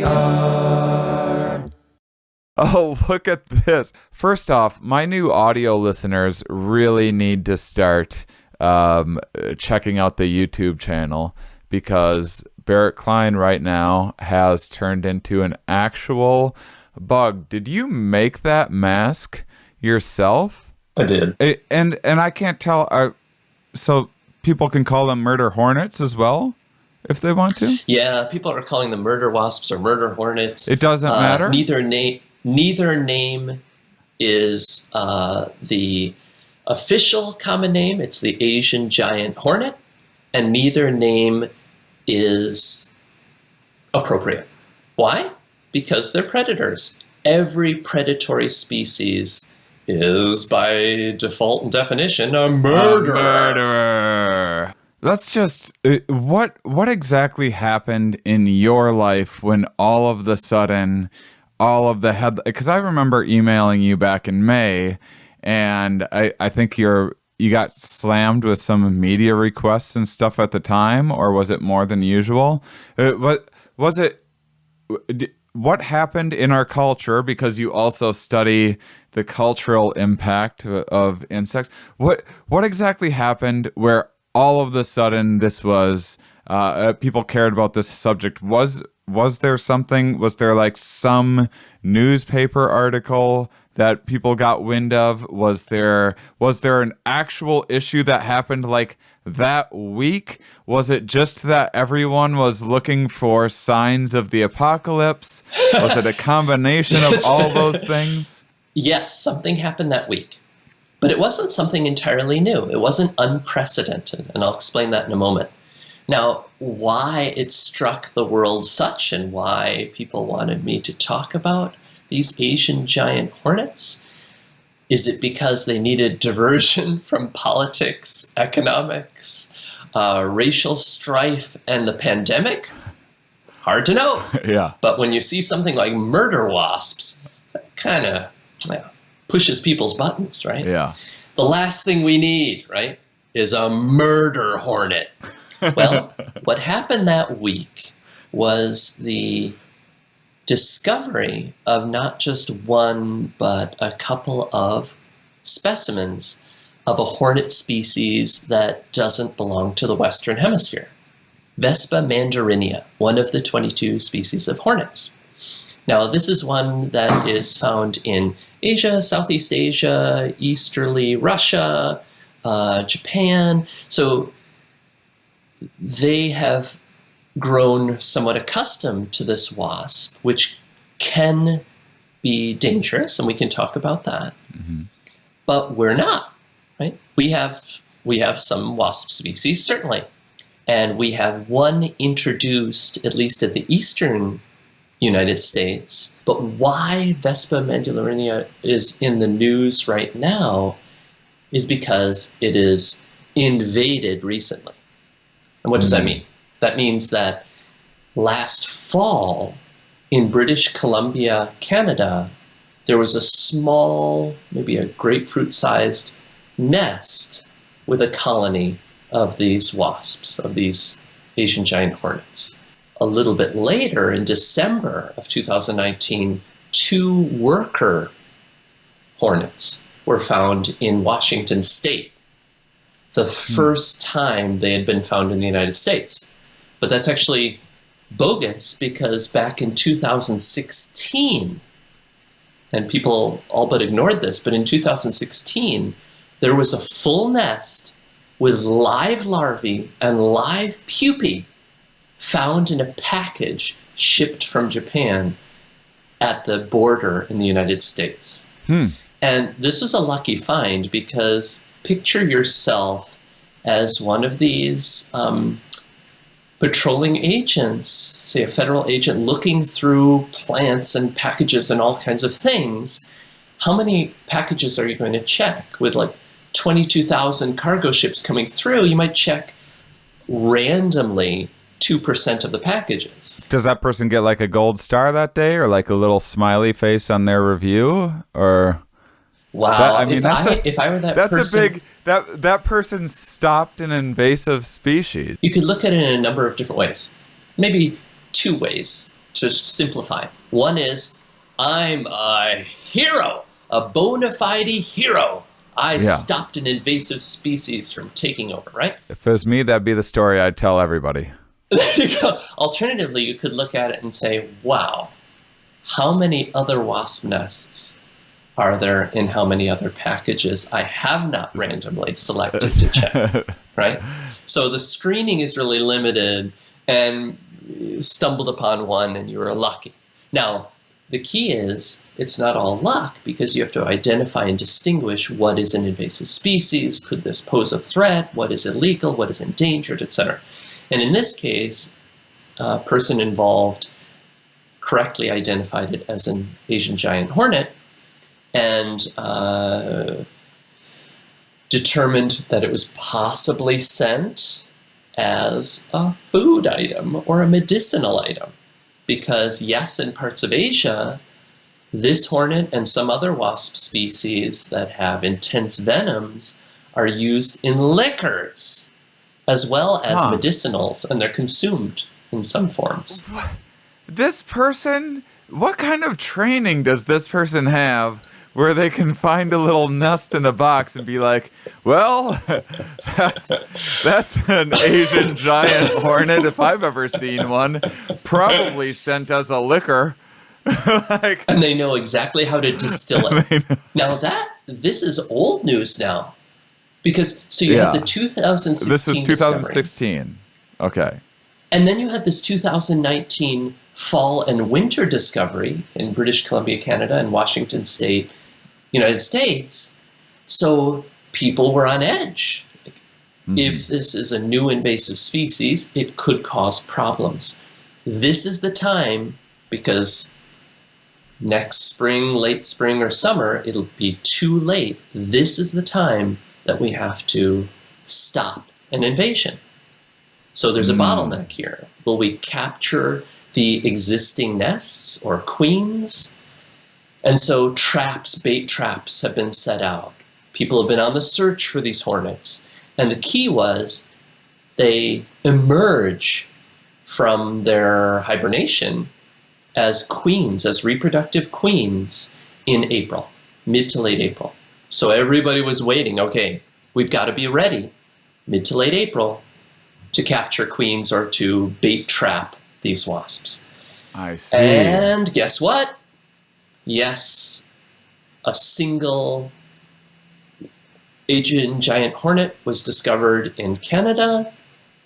are. Oh, look at this. First off, my new audio listeners really need to start checking out the YouTube channel, because Barrett Klien right now has turned into an actual bug. Did you make that mask yourself? I did. And I can't tell. So people can call them murder hornets as well, if they want to? Yeah, people are calling them murder wasps or murder hornets. It doesn't matter? Neither name is the official common name. It's the Asian giant hornet, and neither name is appropriate. Why? Because they're predators. Every predatory species is, by default and definition, a murderer. Let's just... What exactly happened in your life when all of the sudden... all of the because I remember emailing you back in May, and I think you got slammed with some media requests and stuff at the time, or was it more than usual? What happened in our culture, because you also study the cultural impact of insects? What exactly happened where all of the sudden this was people cared about this subject? Was there something? Was there like some newspaper article that people got wind of? Was there an actual issue that happened like that week? Was it just that everyone was looking for signs of the apocalypse? Was it a combination of all those things? Yes, something happened that week. But it wasn't something entirely new. It wasn't unprecedented, and I'll explain that in a moment. Now, why it struck the world such, and why people wanted me to talk about these Asian giant hornets? Is it because they needed diversion from politics, economics, racial strife, and the pandemic? Hard to know. Yeah. But when you see something like murder wasps, that kind of pushes people's buttons, right? Yeah. The last thing we need, right, is a murder hornet. Well, what happened that week was the discovery of not just one, but a couple of specimens of a hornet species that doesn't belong to the Western Hemisphere. Vespa mandarinia, one of the 22 species of hornets. Now, this is one that is found in Asia, Southeast Asia, easterly Russia, Japan. So they have grown somewhat accustomed to this wasp, which can be dangerous, and we can talk about that. Mm-hmm. But we're not, right? We have some wasp species, certainly, and we have one introduced, at least at the eastern United States. But why Vespa mandarinia is in the news right now is because it is invaded recently. And what does that mean? That means that last fall in British Columbia, Canada, there was a small, maybe a grapefruit-sized nest with a colony of these wasps, of these Asian giant hornets. A little bit later, in December of 2019, 2 worker hornets were found in Washington State. The first time they had been found in the United States. But that's actually bogus, because back in 2016, and people all but ignored this, but in 2016, there was a full nest with live larvae and live pupae found in a package shipped from Japan at the border in the United States. And this was a lucky find, because picture yourself as one of these patrolling agents, say a federal agent, looking through plants and packages and all kinds of things. How many packages are you going to check? With like 22,000 cargo ships coming through, you might check randomly 2% of the packages. Does that person get like a gold star that day, or like a little smiley face on their review? Or wow, if I were that person, that's a big that person stopped an invasive species. You could look at it in a number of different ways. Maybe 2 ways. to simplify. One is, I'm a hero, a bona fide hero. I stopped an invasive species from taking over, right? If it was me, that'd be the story I'd tell everybody. There you go. Alternatively, you could look at it and say, wow, how many other wasp nests are there in how many other packages I have not randomly selected to check, right? So the screening is really limited, and you stumbled upon one and you were lucky. Now, the key is it's not all luck, because you have to identify and distinguish what is an invasive species, could this pose a threat, what is illegal, what is endangered, etc. And in this case, a person involved correctly identified it as an Asian giant hornet, and determined that it was possibly sent as a food item or a medicinal item. Because yes, in parts of Asia, this hornet and some other wasp species that have intense venoms are used in liquors as well as medicinals, and they're consumed in some forms. This person, what kind of training does this person have where they can find a little nest in a box and be like, well, that's an Asian giant hornet if I've ever seen one, probably sent as a liquor. And they know exactly how to distill it. Now this is old news now, because so you had the 2016 This is 2016. discovery. Okay. And then you had this 2019 fall and winter discovery in British Columbia, Canada, and Washington State, United States. So people were on edge. If this is a new invasive species, it could cause problems. This is the time, because next spring, late spring or summer, it'll be too late. This is the time that we have to stop an invasion. So there's a bottleneck here. Will we capture the existing nests or queens? And so bait traps have been set out. People have been on the search for these hornets. And the key was they emerge from their hibernation as queens, as reproductive queens in April, mid to late April. So everybody was waiting, okay, we've got to be ready mid to late April to capture queens or to bait trap these wasps. I see. And guess what? Yes, a single Asian giant hornet was discovered in Canada.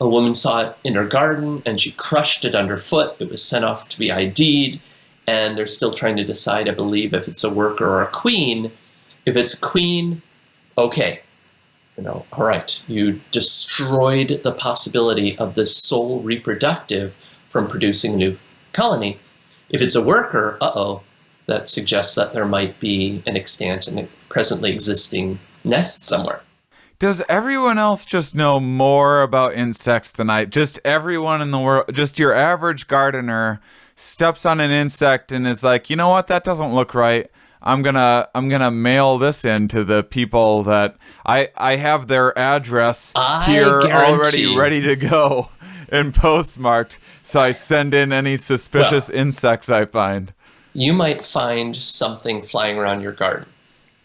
A woman saw it in her garden and she crushed it underfoot. It was sent off to be ID'd, and they're still trying to decide, I believe, if it's a worker or a queen. If it's a queen, okay. All right, you destroyed the possibility of this sole reproductive from producing a new colony. If it's a worker, that suggests that there might be an extant and presently existing nest somewhere. Does everyone else just know more about insects than I? Just everyone in the world, just your average gardener steps on an insect and is like, you know what, that doesn't look right. I'm gonna mail this in to the people that I have their address here already ready to go and postmarked, so I send in any suspicious insects I find. You might find something flying around your garden.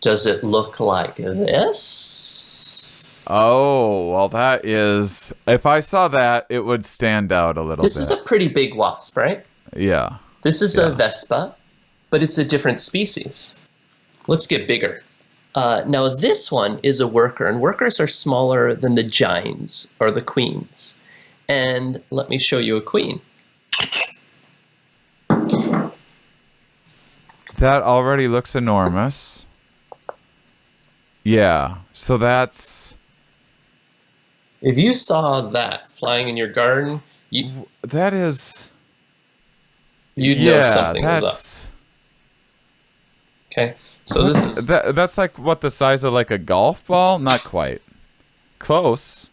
Does it look like this? Oh, well, that is... If I saw that, it would stand out a little bit. This is a pretty big wasp, right? Yeah. This is a Vespa, but it's a different species. Let's get bigger. Now, this one is a worker, and workers are smaller than the giants or the queens. And let me show you a queen. That already looks enormous. Yeah, so that's... If you saw that flying in your garden, that is... You'd know something was up. Okay, so this is... That's like, what, the size of like a golf ball? Not quite. Close.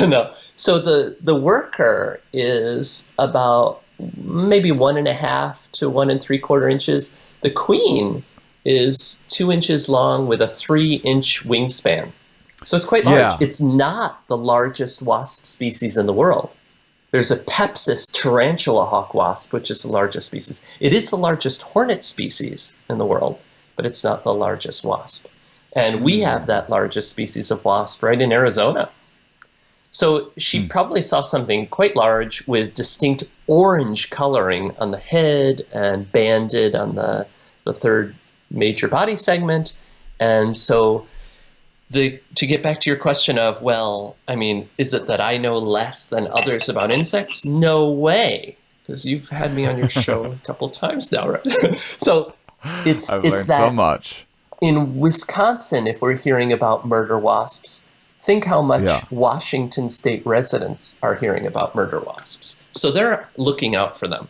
No. So the worker is about maybe 1.5 to 1 3/4 inches. The queen is 2 inches long with a 3-inch wingspan. So it's quite large. Yeah. It's not the largest wasp species in the world. There's a Pepsis tarantula hawk wasp, which is the largest species. It is the largest hornet species in the world, but it's not the largest wasp. And we have that largest species of wasp right in Arizona. So she probably saw something quite large with distinct orange coloring on the head and banded on the third major body segment. And so to get back to your question of, well, I mean, is it that I know less than others about insects? No way, because you've had me on your show a couple times now, right? So it's I've learned that so much. in Wisconsin, if we're hearing about murder wasps, think how much Washington state residents are hearing about murder wasps. So they're looking out for them.